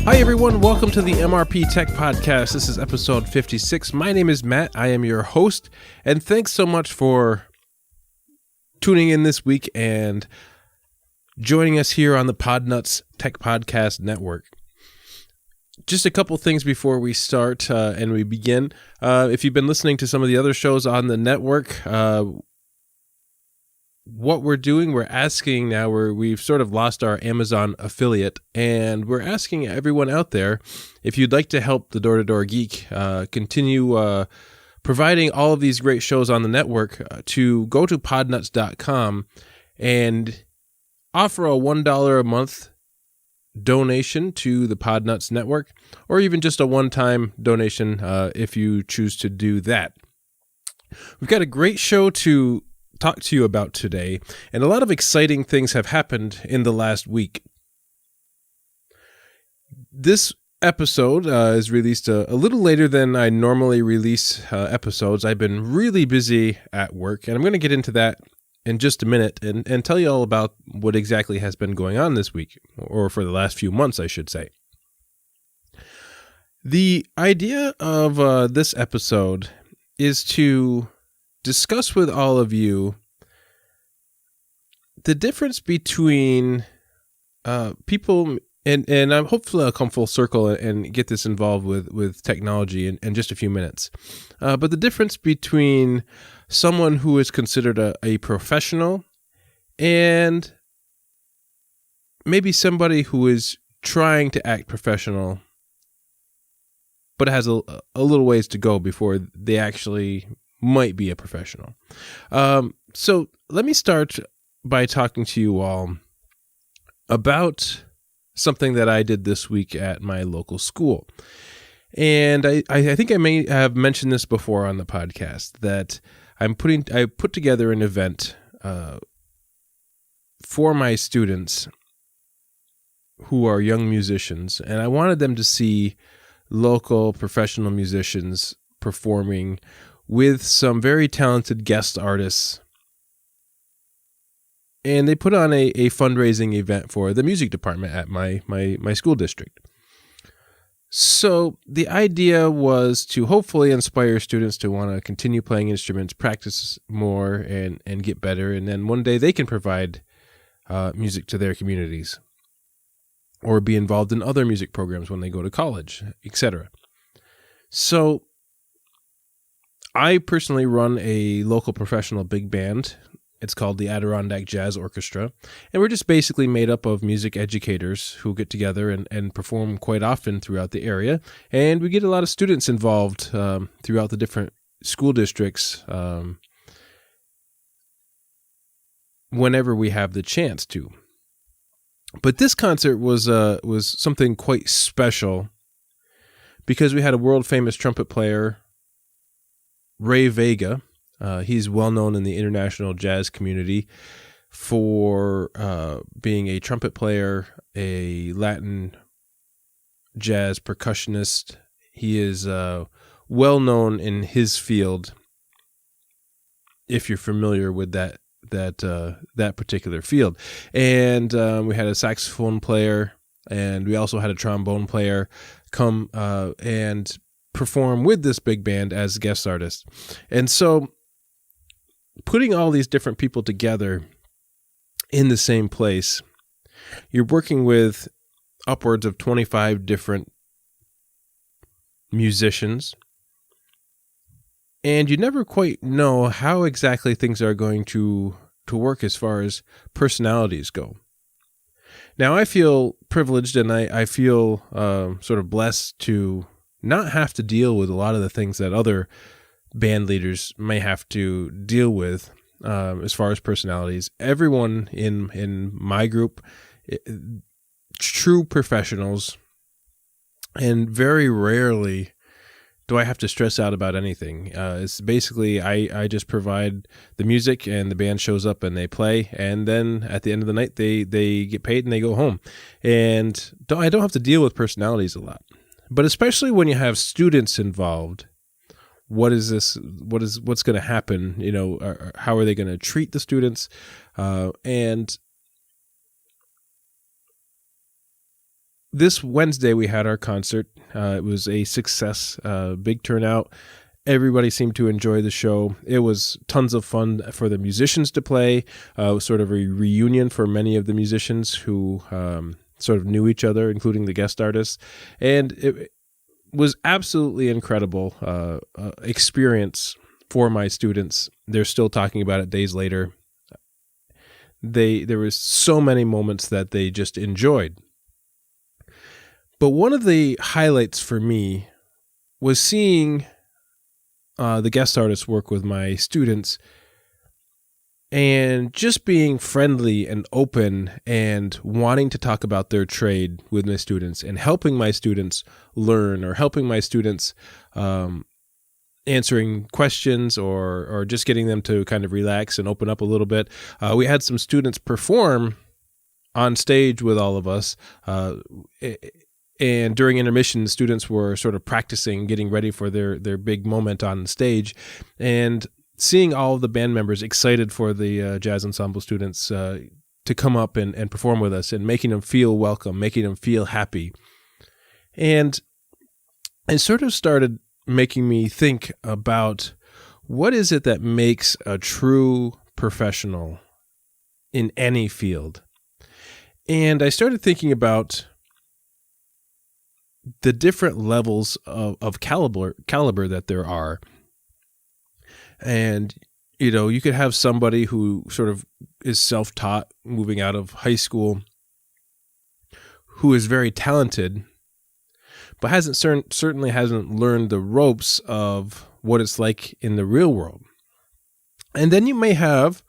Hi everyone, welcome to the MrpTech Podcast. This is episode 56. My name is Matt. I am your host, and thanks so much for tuning in this week and joining us here on the MrpTech Podcast Network. Just a couple things before we start and we begin. If you've been listening to some of the other shows on the network, what we're doing, we're asking now, we've sort of lost our Amazon affiliate, and we're asking everyone out there, if you'd like to help the Door-to-Door Geek continue providing all of these great shows on the network, to go to podnuts.com and offer a $1 a month donation to the Podnuts Network, or even just a one-time donation if you choose to do that. We've got a great show to talk to you about today, and a lot of exciting things have happened in the last week. This episode is released a little later than I normally release episodes. I've been really busy at work, and I'm going to get into that in just a minute and tell you all about what exactly has been going on this week, or for the last few months, I should say. The idea of this episode is to discuss with all of you the difference between people, and I'm hopefully I'll come full circle and get this involved with technology in just a few minutes. But the difference between someone who is considered a professional and maybe somebody who is trying to act professional but has a little ways to go before they actually might be a professional. So let me start by talking to you all about something that I did this week at my local school. And I think I may have mentioned this before on the podcast, that I put together an event for my students who are young musicians, and I wanted them to see local professional musicians performing with some very talented guest artists. And they put on a fundraising event for the music department at my school district. So the idea was to hopefully inspire students to want to continue playing instruments, practice more, and get better. And then one day they can provide music to their communities, or be involved in other music programs when they go to college, etc. So I personally run a local professional big band. It's called the Adirondack Jazz Orchestra, and we're just basically made up of music educators who get together and perform quite often throughout the area, and we get a lot of students involved throughout the different school districts whenever we have the chance to. But this concert was something quite special because we had a world-famous trumpet player, Ray Vega. He's well known in the international jazz community for being a trumpet player, a Latin jazz percussionist. He is well known in his field, if you're familiar with that particular field. And we had a saxophone player, and we also had a trombone player come and perform with this big band as guest artists. And so putting all these different people together in the same place, you're working with upwards of 25 different musicians, and you never quite know how exactly things are going to work as far as personalities go. Now, I feel privileged, and I feel sort of blessed to not have to deal with a lot of the things that other band leaders may have to deal with as far as personalities. Everyone in my group, true professionals, and very rarely do I have to stress out about anything. It's basically I just provide the music, and the band shows up and they play, and then at the end of the night they get paid and they go home. And I don't have to deal with personalities a lot. But especially when you have students involved, what's going to happen? How are they going to treat the students? And this Wednesday we had our concert. It was a success, big turnout. Everybody seemed to enjoy the show. It was tons of fun for the musicians to play. It was sort of a reunion for many of the musicians who sort of knew each other, including the guest artists. And it was absolutely incredible experience for my students. They're still talking about it days later. There was so many moments that they just enjoyed. But one of the highlights for me was seeing the guest artists work with my students and just being friendly and open and wanting to talk about their trade with my students and helping my students learn, or helping my students answering questions, or just getting them to kind of relax and open up a little bit. We had some students perform on stage with all of us, and during intermission, the students were sort of practicing, getting ready for their big moment on stage, and seeing all of the band members excited for the jazz ensemble students to come up and perform with us, and making them feel welcome, making them feel happy. And it sort of started making me think about, what is it that makes a true professional in any field? And I started thinking about the different levels of caliber that there are. And, you could have somebody who sort of is self-taught, moving out of high school, who is very talented, but certainly hasn't learned the ropes of what it's like in the real world. And then you may have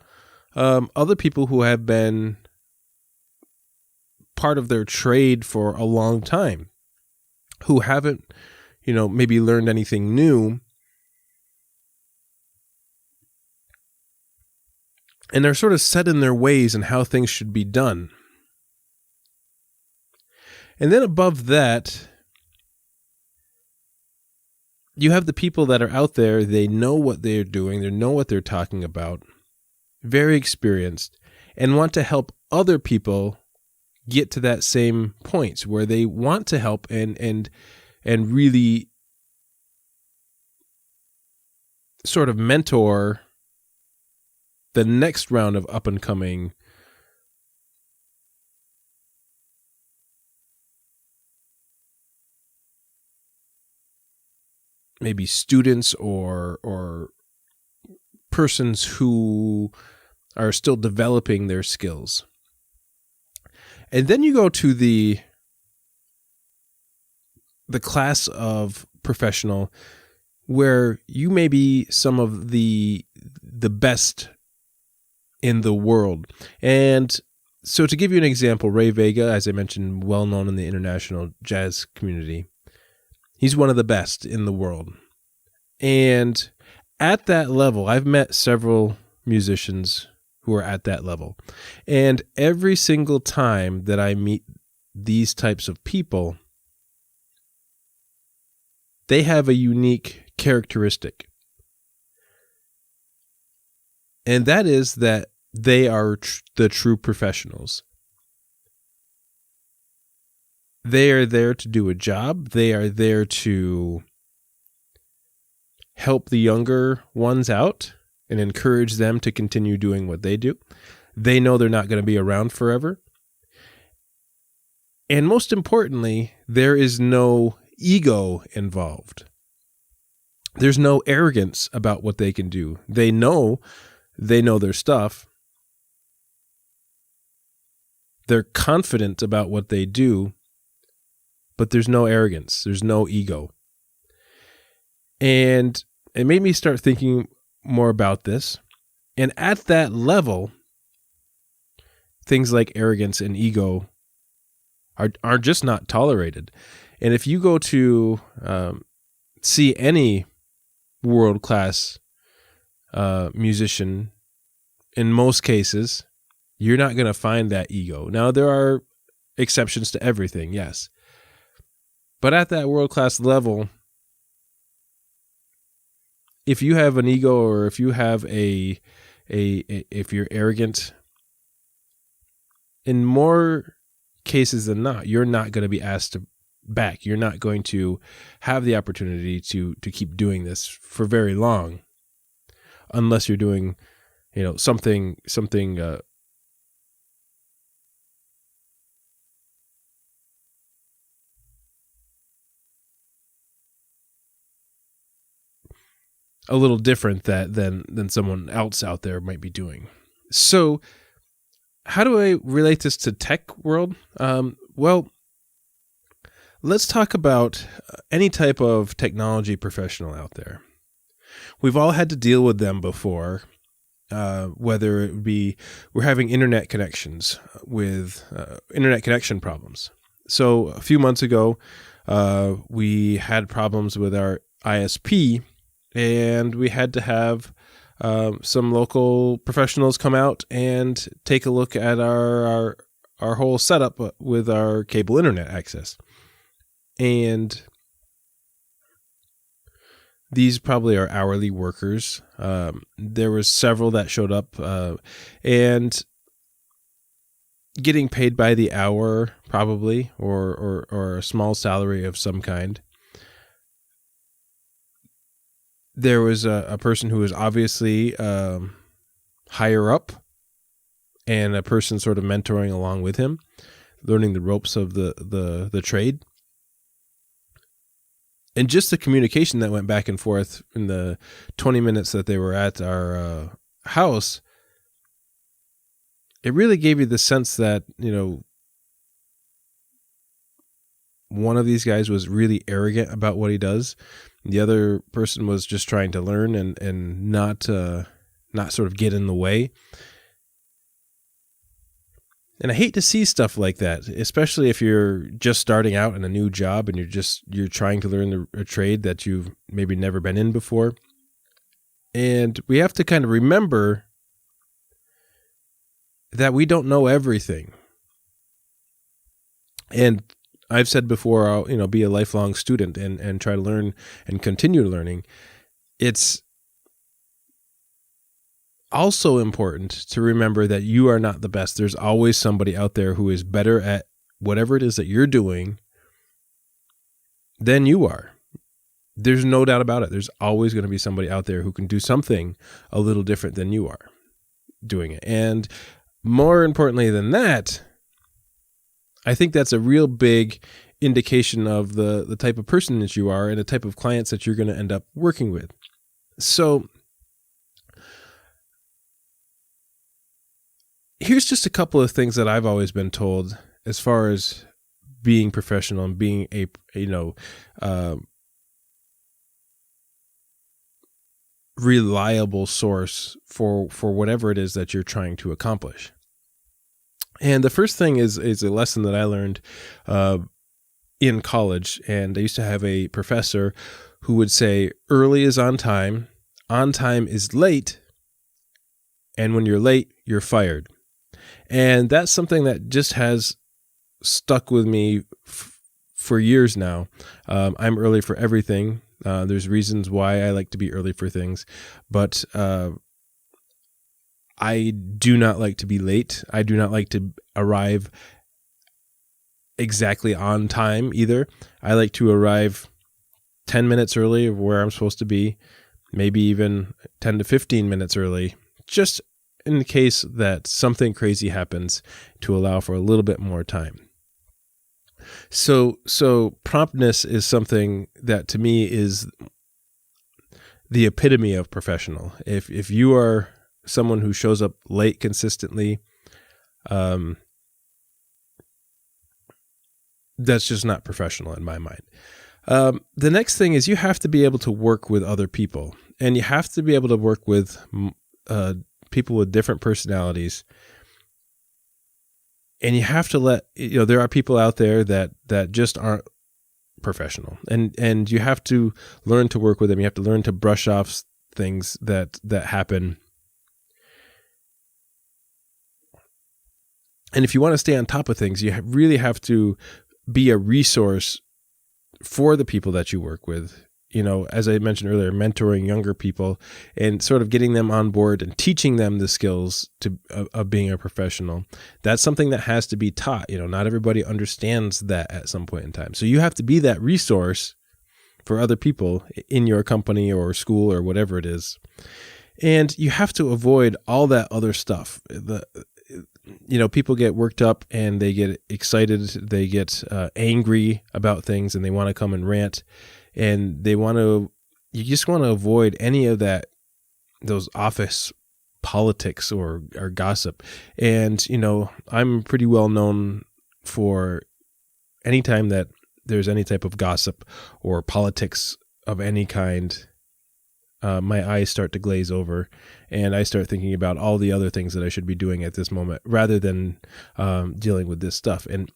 other people who have been part of their trade for a long time, who haven't, maybe learned anything new, and they're sort of set in their ways and how things should be done. And then above that, you have the people that are out there. They know what they're doing. They know what they're talking about, very experienced, and want to help other people get to that same point where they want to help and really sort of mentor the next round of up and coming maybe students or persons who are still developing their skills. And then you go to the class of professional, where you may be some of the best in the world. And so, to give you an example, Ray Vega, as I mentioned, well known in the international jazz community, he's one of the best in the world. And at that level, I've met several musicians who are at that level. And every single time that I meet these types of people, they have a unique characteristic. And that is that they are the true professionals. They are there to do a job. They are there to help the younger ones out and encourage them to continue doing what they do. They know they're not going to be around forever. And most importantly, there is no ego involved. There's no arrogance about what they can do. They know their stuff. They're confident about what they do, but there's no arrogance. There's no ego. And it made me start thinking more about this. And at that level, things like arrogance and ego are just not tolerated. And if you go to see any world-class musician, in most cases, you're not going to find that ego. Now, there are exceptions to everything, yes. But at that world-class level, if you have an ego, or if you have if you're arrogant, in more cases than not, you're not going to be asked back. You're not going to have the opportunity to keep doing this for very long, unless you're doing, something a little different than someone else out there might be doing. So how do I relate this to tech world? Well, let's talk about any type of technology professional out there. We've all had to deal with them before, whether it be we're having internet connections with internet connection problems. So a few months ago, we had problems with our ISP, and we had to have some local professionals come out and take a look at our whole setup with our cable internet access. And these probably are hourly workers. There was several that showed up and getting paid by the hour, probably, or a small salary of some kind. There was a person who was obviously higher up, and a person sort of mentoring along with him, learning the ropes of the trade. And just the communication that went back and forth in the 20 minutes that they were at our house, it really gave you the sense that, one of these guys was really arrogant about what he does. The other person was just trying to learn and not sort of get in the way. And I hate to see stuff like that, especially if you're just starting out in a new job and you're trying to learn a trade that you've maybe never been in before. And we have to kind of remember that we don't know everything. And I've said before, I'll be a lifelong student and try to learn and continue learning. It's also important to remember that you are not the best. There's always somebody out there who is better at whatever it is that you're doing than you are. There's no doubt about it. There's always going to be somebody out there who can do something a little different than you are doing it. And more importantly than that, I think that's a real big indication of the type of person that you are and the type of clients that you're going to end up working with. So here's just a couple of things that I've always been told as far as being professional and being a reliable source for whatever it is that you're trying to accomplish. And the first thing is a lesson that I learned in college. And I used to have a professor who would say, early is on time is late, and when you're late, you're fired. And that's something that just has stuck with me for years now. I'm early for everything. There's reasons why I like to be early for things, but I do not like to be late. I do not like to arrive exactly on time either. I like to arrive 10 minutes early of where I'm supposed to be, maybe even 10 to 15 minutes early, just in the case that something crazy happens, to allow for a little bit more time. So promptness is something that to me is the epitome of professional. If you are someone who shows up late consistently, that's just not professional in my mind. The next thing is you have to be able to work with other people, and you have to be able to work with people with different personalities. And you have to there are people out there that just aren't professional, and you have to learn to work with them. You have to learn to brush off things that happen. And if you want to stay on top of things, you really have to be a resource for the people that you work with as I mentioned earlier, mentoring younger people and sort of getting them on board and teaching them the skills of being a professional. That's something that has to be taught. Not everybody understands that at some point in time. So you have to be that resource for other people in your company or school or whatever it is. And you have to avoid all that other stuff. People get worked up and they get excited. They get angry about things and they want to come and rant. And you just want to avoid any of those office politics or gossip. And, I'm pretty well known for any time that there's any type of gossip or politics of any kind, my eyes start to glaze over and I start thinking about all the other things that I should be doing at this moment rather than dealing with this stuff. And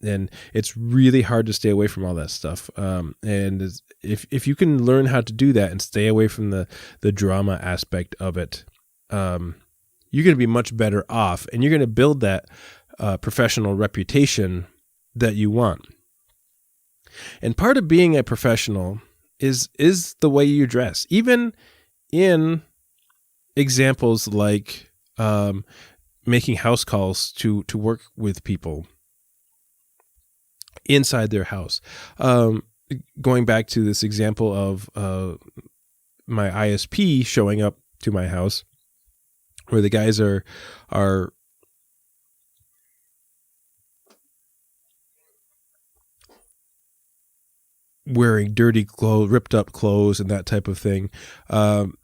it's really hard to stay away from all that stuff. And if you can learn how to do that and stay away from the drama aspect of it, you're going to be much better off and you're going to build that professional reputation that you want. And part of being a professional is the way you dress. Even in examples like making house calls to work with people inside their house. Going back to this example of my ISP showing up to my house, where the guys are wearing dirty clothes, ripped up clothes and that type of thing, and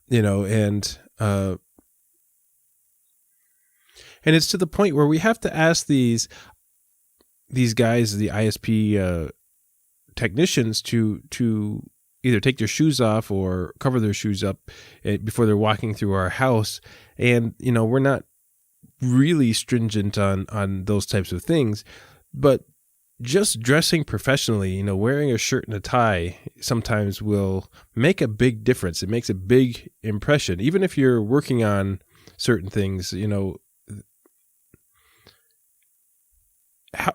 it's to the point where we have to ask these guys, the ISP technicians, to either take their shoes off or cover their shoes up before they're walking through our house. And, we're not really stringent on those types of things, but just dressing professionally, wearing a shirt and a tie sometimes will make a big difference. It makes a big impression. Even if you're working on certain things,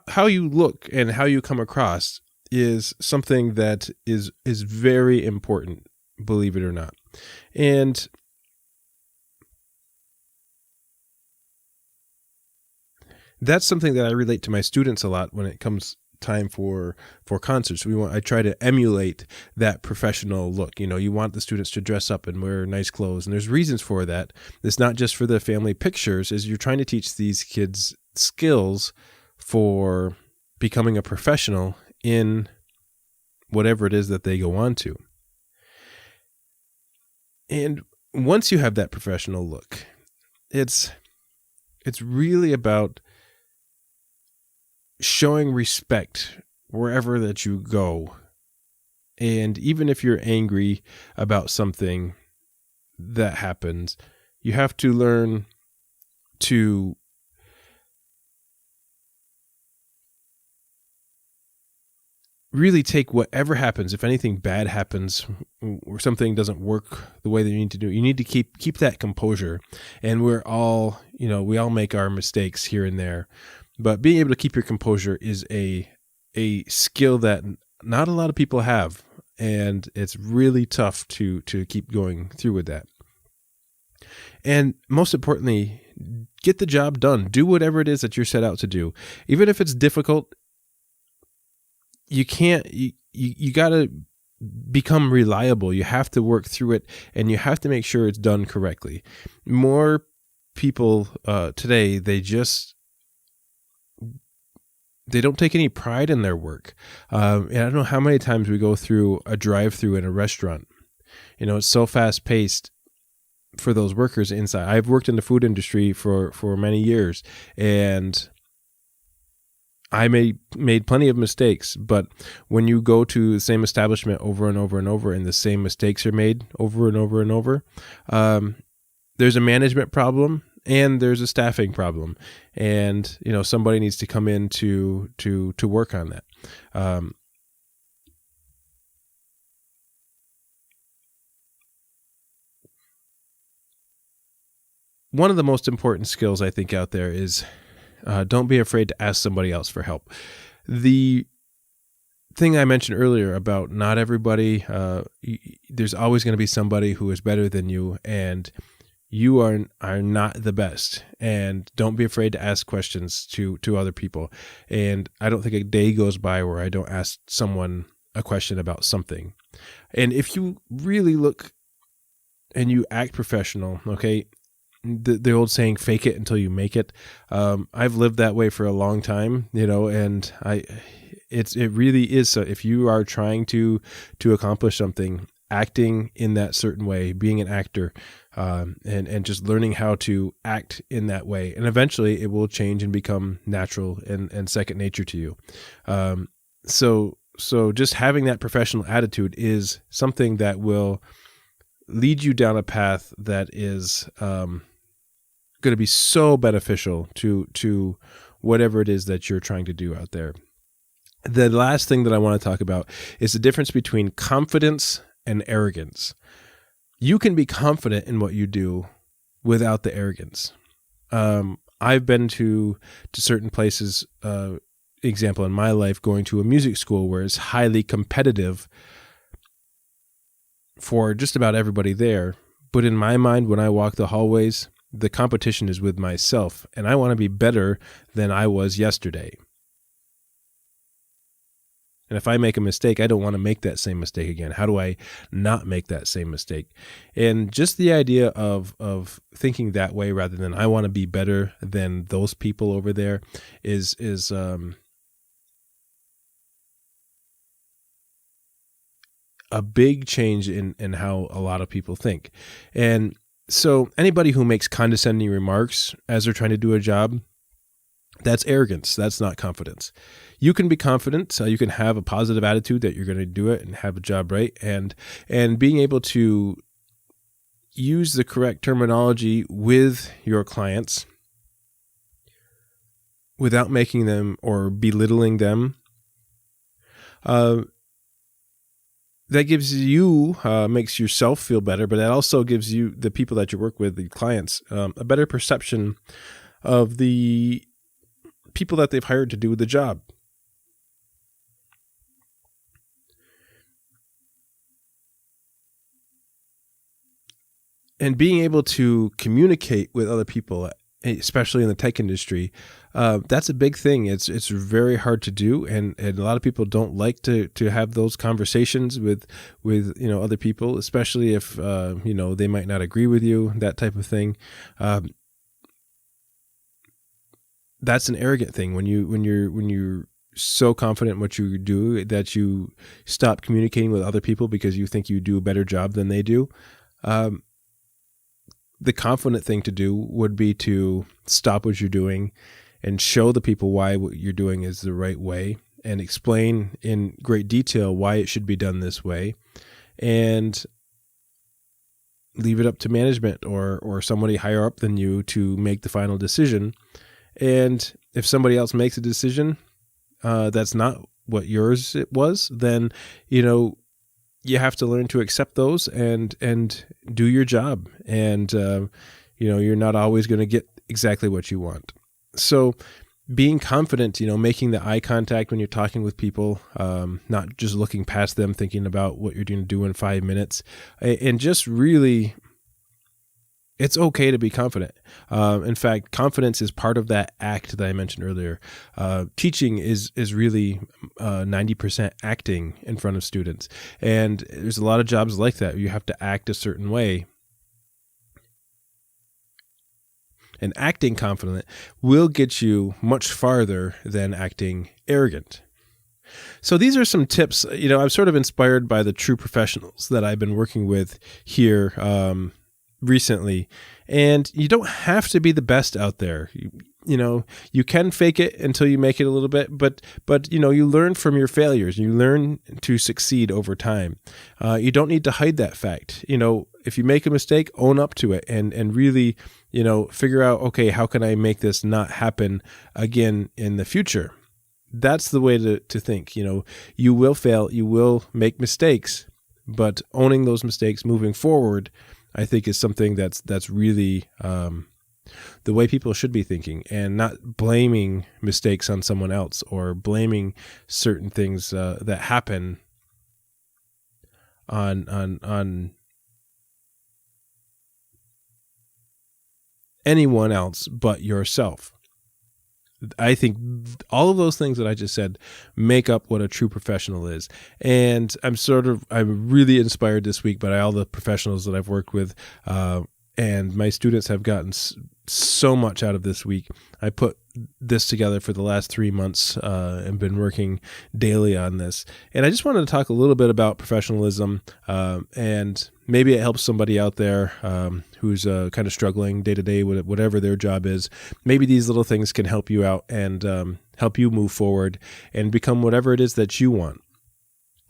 how you look and how you come across is something that is very important, believe it or not. And that's something that I relate to my students a lot when it comes time for concerts. I try to emulate that professional look. You want the students to dress up and wear nice clothes, and there's reasons for that. It's not just for the family pictures, is you're trying to teach these kids skills for becoming a professional in whatever it is that they go on to. And once you have that professional look, it's really about showing respect wherever that you go. And even if you're angry about something that happens, you have to learn to really take whatever happens. If anything bad happens or something doesn't work the way that you need to do, you need to keep that composure. And we're all, we all make our mistakes here and there, but being able to keep your composure is a skill that not a lot of people have. And it's really tough to keep going through with that. And most importantly, get the job done. Do whatever it is that you're set out to do. Even if it's difficult, you got to become reliable. You have to work through it, and you have to make sure it's done correctly. More people today, they don't take any pride in their work. And I don't know how many times we go through a drive-through in a restaurant. It's so fast-paced for those workers inside. I've worked in the food industry for many years, and I made plenty of mistakes, but when you go to the same establishment over and over and over, and the same mistakes are made over and over and over, there's a management problem and there's a staffing problem, and somebody needs to come in to work on that. One of the most important skills I think out there is don't be afraid to ask somebody else for help. The thing I mentioned earlier about not everybody, there's always going to be somebody who is better than you, and you are not the best. And don't be afraid to ask questions to other people. And I don't think a day goes by where I don't ask someone a question about something. And if you really look and you act professional, okay, the old saying, fake it until you make it. I've lived that way for a long time, and it really is. So if you are trying to accomplish something, acting in that certain way, being an actor, and just learning how to act in that way, and eventually it will change and become natural and second nature to you. So just having that professional attitude is something that will lead you down a path that is going to be so beneficial to whatever it is that you're trying to do out there. The last thing that I want to talk about is the difference between confidence and arrogance. You can be confident in what you do without the arrogance. I've been to certain places, example in my life, going to a music school where it's highly competitive for just about everybody there. But in my mind, when I walk the hallways, the competition is with myself, and I want to be better than I was yesterday. And if I make a mistake, I don't want to make that same mistake again. How do I not make that same mistake? And just the idea of thinking that way rather than I want to be better than those people over there is a big change in how a lot of people think. And so anybody who makes condescending remarks as they're trying to do a job, that's arrogance. That's not confidence. You can be confident. You can have a positive attitude that you're going to do it and have a job right. And being able to use the correct terminology with your clients without making them or belittling them, that gives you, makes yourself feel better, but that also gives you, the people that you work with, the clients, a better perception of the people that they've hired to do the job. And being able to communicate with other people, especially in the tech industry, that's a big thing. It's very hard to do, and a lot of people don't like to have those conversations with other people, especially if they might not agree with you, that type of thing. That's an arrogant thing when you're so confident in what you do that you stop communicating with other people because you think you do a better job than they do. The confident thing to do would be to stop what you're doing and show the people why what you're doing is the right way and explain in great detail why it should be done this way, and leave it up to management or somebody higher up than you to make the final decision. And if somebody else makes a decision that's not what yours it was, then you have to learn to accept those and do your job. And, you're not always going to get exactly what you want. So being confident, making the eye contact when you're talking with people, not just looking past them, thinking about what you're going to do in 5 minutes, and just really, it's okay to be confident. In fact, confidence is part of that act that I mentioned earlier. Teaching is really 90% acting in front of students. And there's a lot of jobs like that. You have to act a certain way. And acting confident will get you much farther than acting arrogant. So these are some tips. I'm sort of inspired by the true professionals that I've been working with here recently, and you don't have to be the best out there. You can fake it until you make it a little bit, but you learn from your failures. You learn to succeed over time. You don't need to hide that fact. If you make a mistake, own up to it and really, figure out, okay, how can I make this not happen again in the future? That's the way to think. You will fail, you will make mistakes, but owning those mistakes moving forward, I think, is something that's really the way people should be thinking, and not blaming mistakes on someone else or blaming certain things that happen on anyone else but yourself. I think all of those things that I just said make up what a true professional is. And I'm really inspired this week by all the professionals that I've worked with. And my students have gotten so much out of this week. I put this together for the last 3 months and been working daily on this. And I just wanted to talk a little bit about professionalism, and maybe it helps somebody out there who's kind of struggling day to day with whatever their job is. Maybe these little things can help you out and help you move forward and become whatever it is that you want.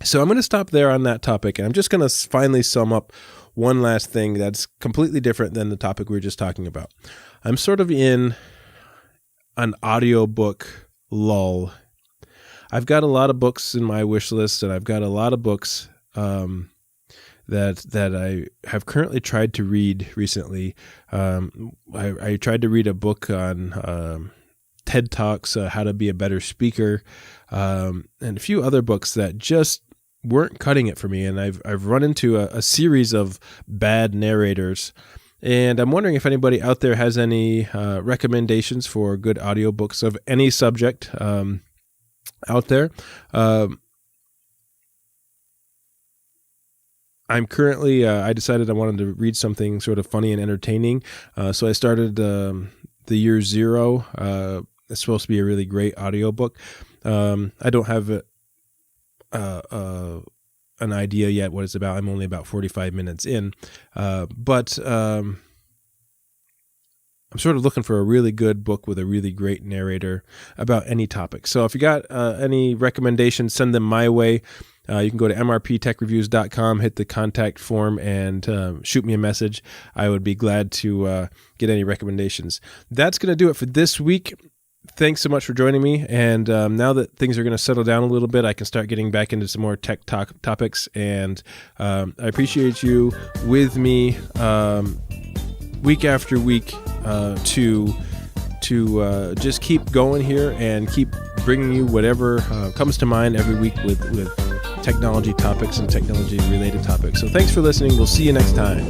So I'm going to stop there on that topic, and I'm just going to finally sum up one last thing that's completely different than the topic we were just talking about. I'm sort of in an audiobook lull. I've got a lot of books in my wish list, and I've got a lot of books that I have currently tried to read recently. I tried to read a book on TED Talks, How to Be a Better Speaker, and a few other books that just weren't cutting it for me. And I've run into a series of bad narrators. And I'm wondering if anybody out there has any recommendations for good audiobooks of any subject out there. I'm currently, I decided I wanted to read something sort of funny and entertaining. So I started The Year Zero. It's supposed to be a really great audiobook. I don't have an idea yet what it's about. I'm only about 45 minutes in. But I'm sort of looking for a really good book with a really great narrator about any topic. So if you got any recommendations, send them my way. You can go to mrptechreviews.com, hit the contact form, and shoot me a message. I would be glad to get any recommendations. That's going to do it for this week. Thanks so much for joining me. And now that things are going to settle down a little bit, I can start getting back into some more tech topics. And I appreciate you with me week after week to just keep going here and keep bringing you whatever comes to mind every week with technology topics and technology related topics. So thanks for listening. We'll see you next time.